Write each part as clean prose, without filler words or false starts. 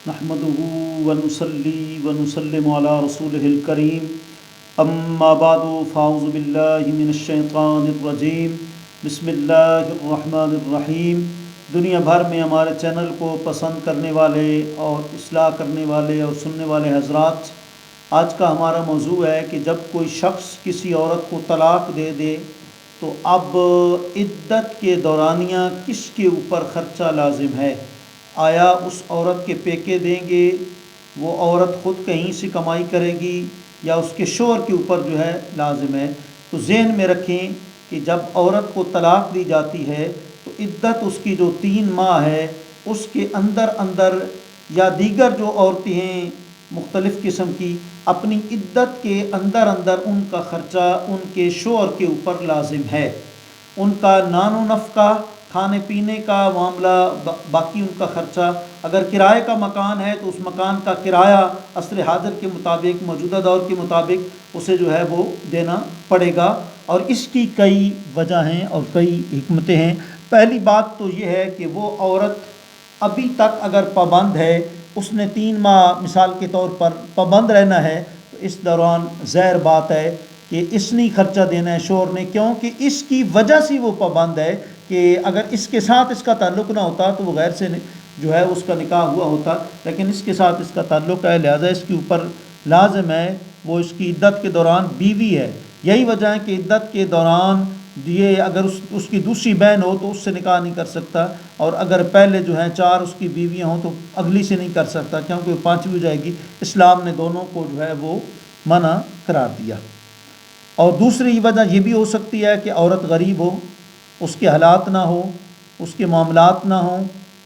نحمده ونصلي ونسلم على رسوله الكريم اما بعد فاعوذ باللہ من الشیطان الرجیم بسم اللہ الرحمن الرحیم۔ دنیا بھر میں ہمارے چینل کو پسند کرنے والے اور اصلاح کرنے والے اور سننے والے حضرات، آج کا ہمارا موضوع ہے کہ جب کوئی شخص کسی عورت کو طلاق دے دے تو اب عدت کے دورانیہ کس کے اوپر خرچہ لازم ہے؟ آیا اس عورت کے پیکے دیں گے، وہ عورت خود کہیں سے کمائی کرے گی، یا اس کے شوہر کے اوپر جو ہے لازم ہے؟ تو ذہن میں رکھیں کہ جب عورت کو طلاق دی جاتی ہے تو عدت اس کی جو 3 ماہ ہے اس کے اندر یا دیگر جو عورتیں ہیں مختلف قسم کی، اپنی عدت کے اندر ان کا خرچہ ان کے شوہر کے اوپر لازم ہے۔ ان کا نان و نفقہ، کھانے پینے کا معاملہ، باقی ان کا خرچہ، اگر کرائے کا مکان ہے تو اس مکان کا کرایہ عصر حاضر کے مطابق، موجودہ دور کے مطابق اسے جو ہے وہ دینا پڑے گا۔ اور اس کی کئی وجہ ہیں اور کئی حکمتیں ہیں۔ پہلی بات تو یہ ہے کہ وہ عورت ابھی تک اگر پابند ہے، اس نے 3 ماہ مثال کے طور پر پابند رہنا ہے، تو اس دوران ظاہر بات ہے کہ اس نے خرچہ دینا ہے شوہر نے، کیونکہ اس کی وجہ سے وہ پابند ہے کہ اگر اس کے ساتھ اس کا تعلق نہ ہوتا تو وہ غیر سے جو ہے اس کا نکاح ہوا ہوتا، لیکن اس کے ساتھ اس کا تعلق ہے، لہذا اس کے اوپر لازم ہے وہ اس کی عدت کے دوران بیوی ہے۔ یہی وجہ ہے کہ عدت کے دوران یہ اگر اس کی دوسری بہن ہو تو اس سے نکاح نہیں کر سکتا، اور اگر پہلے جو ہیں 4 اس کی بیویاں ہوں تو اگلی سے نہیں کر سکتا، کیونکہ وہ 5ویں ہو جائے گی۔ اسلام نے دونوں کو جو ہے وہ منع قرار دیا۔ اور دوسری وجہ یہ بھی ہو سکتی ہے کہ عورت غریب ہو، اس کے حالات نہ ہو، اس کے معاملات نہ ہوں،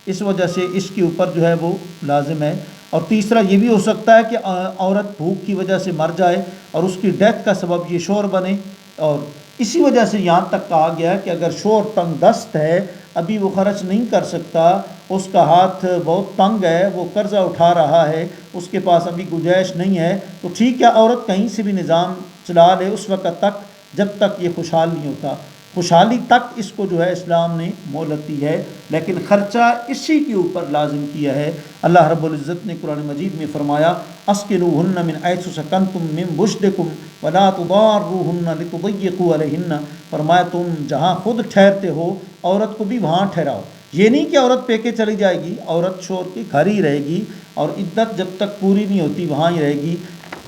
اس وجہ سے اس کے اوپر جو ہے وہ لازم ہے۔ اور تیسرا یہ بھی ہو سکتا ہے کہ عورت بھوک کی وجہ سے مر جائے اور اس کی ڈیتھ کا سبب یہ شوہر بنے، اور اسی وجہ سے یہاں تک کہا گیا کہ اگر شوہر تنگ دست ہے، ابھی وہ خرچ نہیں کر سکتا، اس کا ہاتھ بہت تنگ ہے، وہ قرضہ اٹھا رہا ہے، اس کے پاس ابھی گنجائش نہیں ہے، تو ٹھیک ہے عورت کہیں سے بھی نظام چلا لے اس وقت تک جب تک یہ خوشحال نہیں ہوتا۔ خوشحالی تک اس کو جو ہے اسلام نے مہلت دی ہے، لیکن خرچہ اسی کے اوپر لازم کیا ہے۔ اللہ رب العزت نے قرآن مجید میں فرمایا اسکنوہن من حیث سکنتم من وجدکم ولا تضاروہن لتضیقوا علیہن، فرمایا تم جہاں خود ٹھہرتے ہو عورت کو بھی وہاں ٹھہراؤ۔ یہ نہیں کہ عورت پیکے چلی جائے گی، عورت شوہر کے گھر ہی رہے گی اور عدت جب تک پوری نہیں ہوتی وہاں ہی رہے گی۔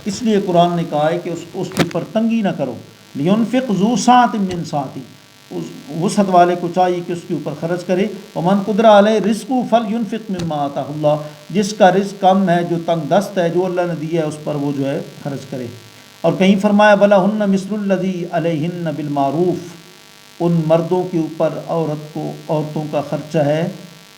اس لیے قرآن نے کہا ہے کہ اس کے اوپر تنگی نہ کرو۔ لینفق ذو سعۃ من سعتہ، اس وسعت والے کو چاہیے کہ اس کے اوپر خرچ کرے۔ ومن قدر علیہ رزقہ فلینفق مما آتاہ اللہ، جس کا رزق کم ہے، جو تنگ دست ہے، جو اللہ نے دیا ہے، اس پر وہ جو ہے خرچ کرے۔ اور کہیں فرمایا وَلَهُنَّ مِثْلُ الَّذِي عَلَيْهِنَّ بِالْمَعْرُوفِ، ان مردوں کے اوپر عورتوں کا خرچہ ہے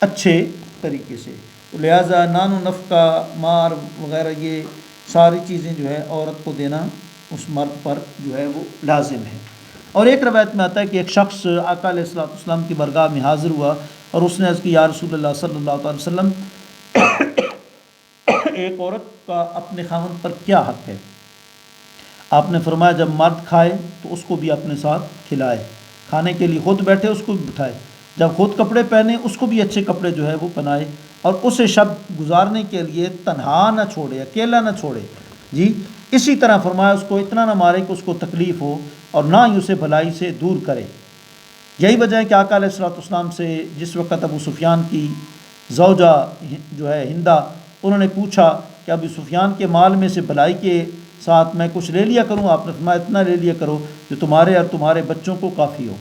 اچھے طریقے سے۔ لہٰذا نان و نفقہ، مار وغیرہ یہ ساری چیزیں جو ہے عورت کو دینا اس مرد پر جو ہے وہ لازم ہے۔ اور ایک روایت میں آتا ہے کہ ایک شخص آقا علیہ الصلوۃ والسلام کی بارگاہ میں حاضر ہوا اور اس نے عرض کی یا رسول اللہ صلی اللہ علیہ وسلم، ایک عورت کا اپنے خاوند پر کیا حق ہے؟ آپ نے فرمایا جب مرد کھائے تو اس کو بھی اپنے ساتھ کھلائے، کھانے کے لیے خود بیٹھے اس کو بھی بٹھائے، جب خود کپڑے پہنے اس کو بھی اچھے کپڑے جو ہے وہ پہنائے، اور اسے شب گزارنے کے لیے تنہا نہ چھوڑے، اکیلا نہ چھوڑے۔ جی اسی طرح فرمایا اس کو اتنا نہ مارے کہ اس کو تکلیف ہو، اور نہ ہی اسے بھلائی سے دور کرے۔ یہی وجہ ہے کہ آقا علیہ الصلوۃ والسلام سے جس وقت ابو سفیان کی زوجہ جو ہے ہندہ، انہوں نے پوچھا کہ ابو سفیان کے مال میں سے بھلائی کے ساتھ میں کچھ لے لیا کروں؟ آپ نے فرمایا اتنا لے لیا کرو جو تمہارے اور تمہارے بچوں کو کافی ہو۔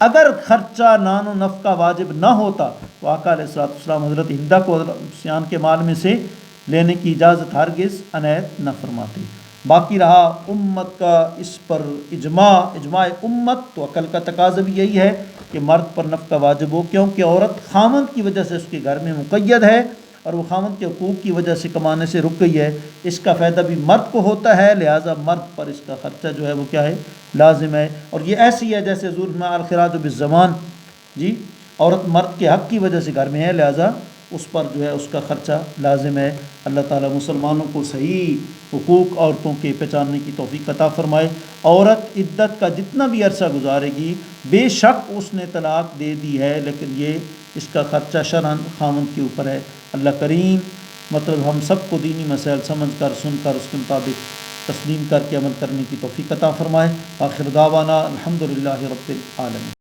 اگر خرچہ نان و نفقہ واجب نہ ہوتا تو آقا علیہ الصلوۃ والسلام حضرت ہندہ کو حضرت ابو سفیان کے مال میں سے لینے کی اجازت ہرگز عنایت نہ فرماتے۔ باقی رہا امت کا اس پر اجماع امت، تو عقل کا تقاضا بھی یہی ہے کہ مرد پر نفقہ واجب ہو، کیونکہ عورت خامند کی وجہ سے اس کے گھر میں مقید ہے اور وہ خامند کے حقوق کی وجہ سے کمانے سے رک گئی ہے، اس کا فائدہ بھی مرد کو ہوتا ہے، لہٰذا مرد پر اس کا خرچہ جو ہے وہ کیا ہے؟ لازم ہے۔ اور یہ ایسی ہے جیسے حضور میں الخراج بالزمان، جی عورت مرد کے حق کی وجہ سے گھر میں ہے، لہٰذا اس پر جو ہے اس کا خرچہ لازم ہے۔ اللہ تعالیٰ مسلمانوں کو صحیح حقوق عورتوں کے پہچاننے کی توفیق عطا فرمائے۔ عورت عدت کا جتنا بھی عرصہ گزارے گی، بے شک اس نے طلاق دے دی ہے، لیکن یہ اس کا خرچہ شرعاً خامند کے اوپر ہے۔ اللہ کریم مطلب ہم سب کو دینی مسائل سمجھ کر سن کر اس کے مطابق تسلیم کر کے عمل کرنے کی توفیق عطا فرمائے۔ آخر دعوانا الحمدللہ رب العالمین۔